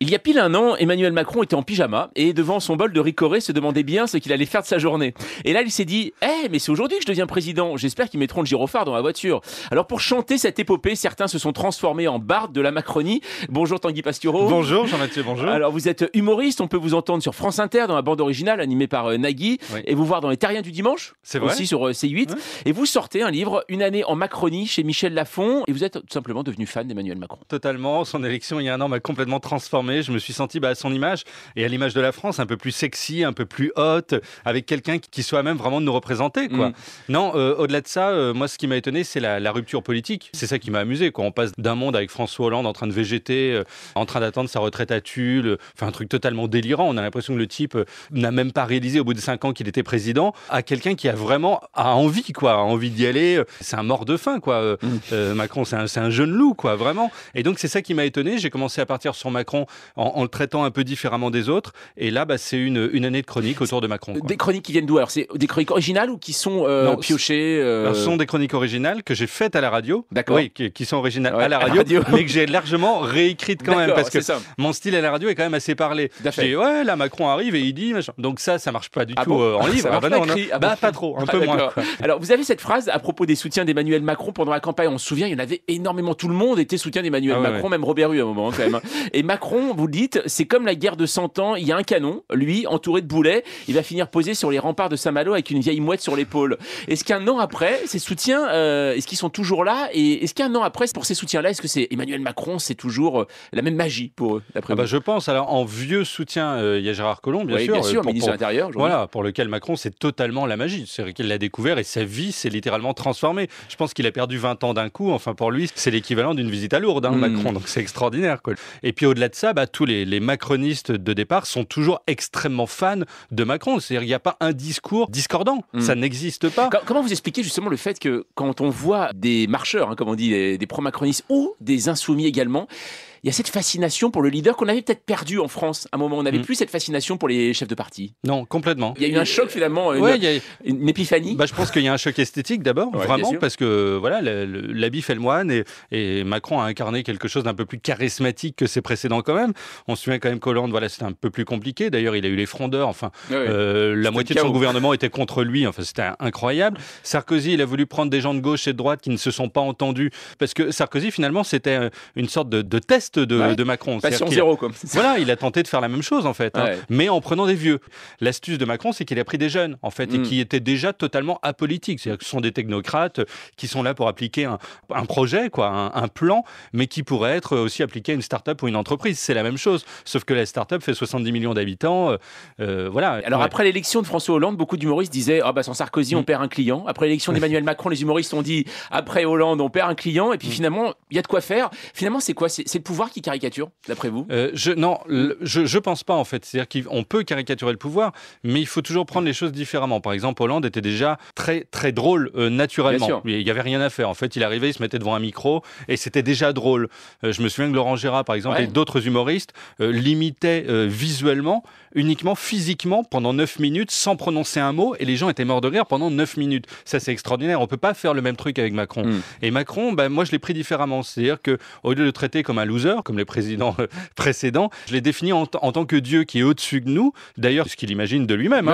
Il y a pile un an, Emmanuel Macron était en pyjama et devant son bol de ricoré se demandait bien ce qu'il allait faire de sa journée. Et là, il s'est dit « mais c'est aujourd'hui que je deviens président, j'espère qu'ils mettront le gyrophare dans ma voiture ». Alors pour chanter cette épopée, certains se sont transformés en bardes de la Macronie. Bonjour Tanguy Pastureau. Bonjour Jean-Mathieu, bonjour. Alors vous êtes humoriste, on peut vous entendre sur France Inter dans la bande originale animée par Nagui, Oui. et vous voir dans Les Terriens du Dimanche, C'est vrai. aussi sur C8. Ouais. Et vous sortez un livre, Une année en Macronie, chez Michel Lafon, et vous êtes tout simplement devenu fan d'Emmanuel Macron. Totalement, son élection il y a un an m'a complètement transformé. Je me suis senti à son image et à l'image de la France, un peu plus sexy, un peu plus haute, avec quelqu'un qui soit même vraiment de nous représenter, quoi. Non, au-delà de ça, moi ce qui m'a étonné, c'est la rupture politique. C'est ça qui m'a amusé, quoi. On passe d'un monde avec François Hollande en train de végéter, en train d'attendre sa retraite à Tulle, enfin un truc totalement délirant. On a l'impression que le type n'a même pas réalisé au bout de 5 ans qu'il était président, à quelqu'un qui a vraiment envie, quoi, a envie d'y aller. C'est un mort de faim, quoi. Macron, c'est un jeune loup, quoi, vraiment. Et donc c'est ça qui m'a étonné. J'ai commencé à partir sur Macron en le traitant un peu différemment des autres. Et là, c'est une année de chronique autour de Macron, quoi. Des chroniques qui viennent d'où? Alors c'est des chroniques originales ou qui sont Non, piochées Ce sont des chroniques originales que j'ai faites à la radio. D'accord. Oui, qui sont originales Ouais, à la radio, mais que j'ai largement réécrites quand même, D'accord, parce que c'est ça. mon style à la radio est quand même assez parlé. Tout à fait. Je dis, ouais, là, Macron arrive et il dit, machin. Donc ça marche pas du Ah tout bon en livre. Ça marche pas Non, écrit. Ah bon. pas trop, un peu moins, D'accord. quoi. Alors, vous avez cette phrase à propos des soutiens d'Emmanuel Macron pendant la campagne. On se souvient, il y en avait énormément. Tout le monde était soutien d'Emmanuel Ah ouais, Macron, même Robert Hue à un moment, quand même. Et Macron, vous le dites, c'est comme la guerre de 100 ans. Il y a un canon, lui, entouré de boulets. Il va finir posé sur les remparts de Saint-Malo avec une vieille mouette sur l'épaule. Est-ce qu'un an après, ces soutiens, est-ce qu'ils sont toujours là? Et est-ce qu'un an après, pour ces soutiens-là, est-ce que c'est Emmanuel Macron, c'est toujours la même magie pour eux, d'après vous? Je pense. Alors, en vieux soutien, il y a Gérard Collomb, bien Oui, sûr. bien sûr, ministre de l'Intérieur. Voilà, pour lequel Macron, c'est totalement la magie. C'est vrai qu'il l'a découvert et sa vie s'est littéralement transformée. Je pense qu'il a perdu 20 ans d'un coup. Enfin, pour lui, c'est l'équivalent d'une visite à Lourdes, Macron. Donc, c'est extraordinaire, quoi. Et puis, au-delà de ça, tous les macronistes de départ sont toujours extrêmement fans de Macron. C'est-à-dire qu'il n'y a pas un discours discordant. Ça n'existe pas. Comment vous expliquez justement le fait que quand on voit des marcheurs, comme on dit, des pro-macronistes ou des insoumis également, il y a cette fascination pour le leader qu'on avait peut-être perdu en France à un moment. On n'avait plus cette fascination pour les chefs de parti. Non, complètement. Il y a eu un choc finalement, une épiphanie. Je pense qu'il y a un choc esthétique d'abord, Ouais, vraiment, parce que voilà, l'habit fait le moine et Macron a incarné quelque chose d'un peu plus charismatique que ses précédents quand même. On se souvient quand même qu'Hollande, voilà, c'était un peu plus compliqué. D'ailleurs, il a eu les frondeurs. Enfin, la moitié de son gouvernement était contre lui. Enfin, c'était incroyable. Sarkozy, il a voulu prendre des gens de gauche et de droite qui ne se sont pas entendus parce que Sarkozy, finalement, c'était une sorte de test de Macron. Passion zéro, quoi. Voilà, il a tenté de faire la même chose, en fait, mais en prenant des vieux. L'astuce de Macron, c'est qu'il a pris des jeunes, en fait, et qui étaient déjà totalement apolitiques. C'est-à-dire que ce sont des technocrates qui sont là pour appliquer un projet, quoi, un plan, mais qui pourrait être aussi appliqué à une start-up ou une entreprise. C'est la même chose, sauf que la start-up fait 70 millions d'habitants. Voilà. Alors, après l'élection de François Hollande, beaucoup d'humoristes disaient sans Sarkozy, on perd un client. Après l'élection d'Emmanuel Macron, les humoristes ont dit après Hollande, on perd un client. Et puis finalement, il y a de quoi faire. Finalement, c'est quoi? C'est le pouvoir qui caricature, d'après vous? Je pense pas, en fait. C'est-à-dire qu'on peut caricaturer le pouvoir, mais il faut toujours prendre les choses différemment. Par exemple, Hollande était déjà très, très drôle naturellement. Il n'y avait rien à faire. En fait, il arrivait, il se mettait devant un micro et c'était déjà drôle. Je me souviens que Laurent Gérard, par exemple, et d'autres humoristes l'imitaient visuellement, uniquement physiquement, pendant 9 minutes, sans prononcer un mot, et les gens étaient morts de rire pendant 9 minutes. Ça, c'est extraordinaire. On peut pas faire le même truc avec Macron. Et Macron, moi, je l'ai pris différemment. C'est-à-dire qu'au lieu de le traiter comme un loser, comme les présidents précédents, je l'ai défini en tant que Dieu qui est au-dessus de nous. D'ailleurs, ce qu'il imagine de lui-même.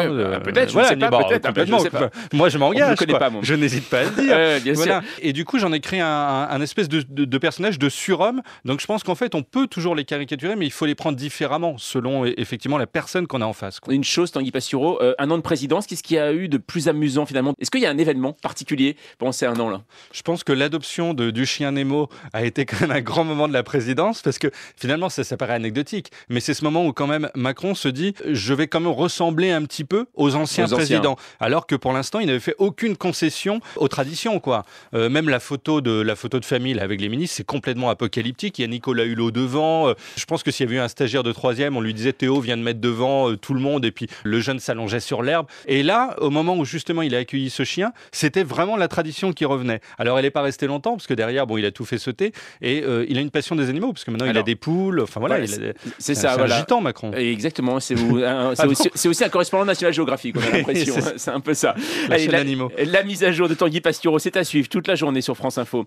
Peut-être, je ne sais pas, peut-être. Complètement. Je sais pas. Moi, je m'engage. Moi. Je n'hésite pas à le dire. Bien sûr. Et du coup, j'en ai créé un espèce de personnage de surhomme. Donc, je pense qu'en fait, on peut toujours les caricaturer, mais il faut les prendre différemment selon effectivement la personne qu'on a en face, quoi. Une chose, Tanguy Pastureau, un an de présidence, qu'est-ce qu'il y a eu de plus amusant finalement? Est-ce qu'il y a un événement particulier pendant ces un an là? Je pense que l'adoption du chien Nemo a été quand même un grand moment de la présidence, parce que finalement, ça paraît anecdotique, mais c'est ce moment où quand même Macron se dit « je vais quand même ressembler un petit peu aux anciens présidents », alors que pour l'instant, il n'avait fait aucune concession aux traditions, quoi. Même la photo de famille là, avec les ministres, c'est complètement apocalyptique. Il y a Nicolas Hulot devant. Je pense que s'il y avait eu un stagiaire de 3e, on lui disait « Théo, viens de mettre devant tout le monde », et puis le jeune s'allongeait sur l'herbe. Et là, au moment où justement il a accueilli ce chien, c'était vraiment la tradition qui revenait. Alors, elle n'est pas restée longtemps, parce que derrière, il a tout fait sauter, et il a une passion des animaux, parce que maintenant, il a des poules, enfin voilà, c'est un gitan, Macron. Exactement, c'est aussi un correspondant de National Geographic, on a l'impression. C'est un peu ça. La chaîne d'animaux. La mise à jour de Tanguy Pastureau, c'est à suivre toute la journée sur France Info.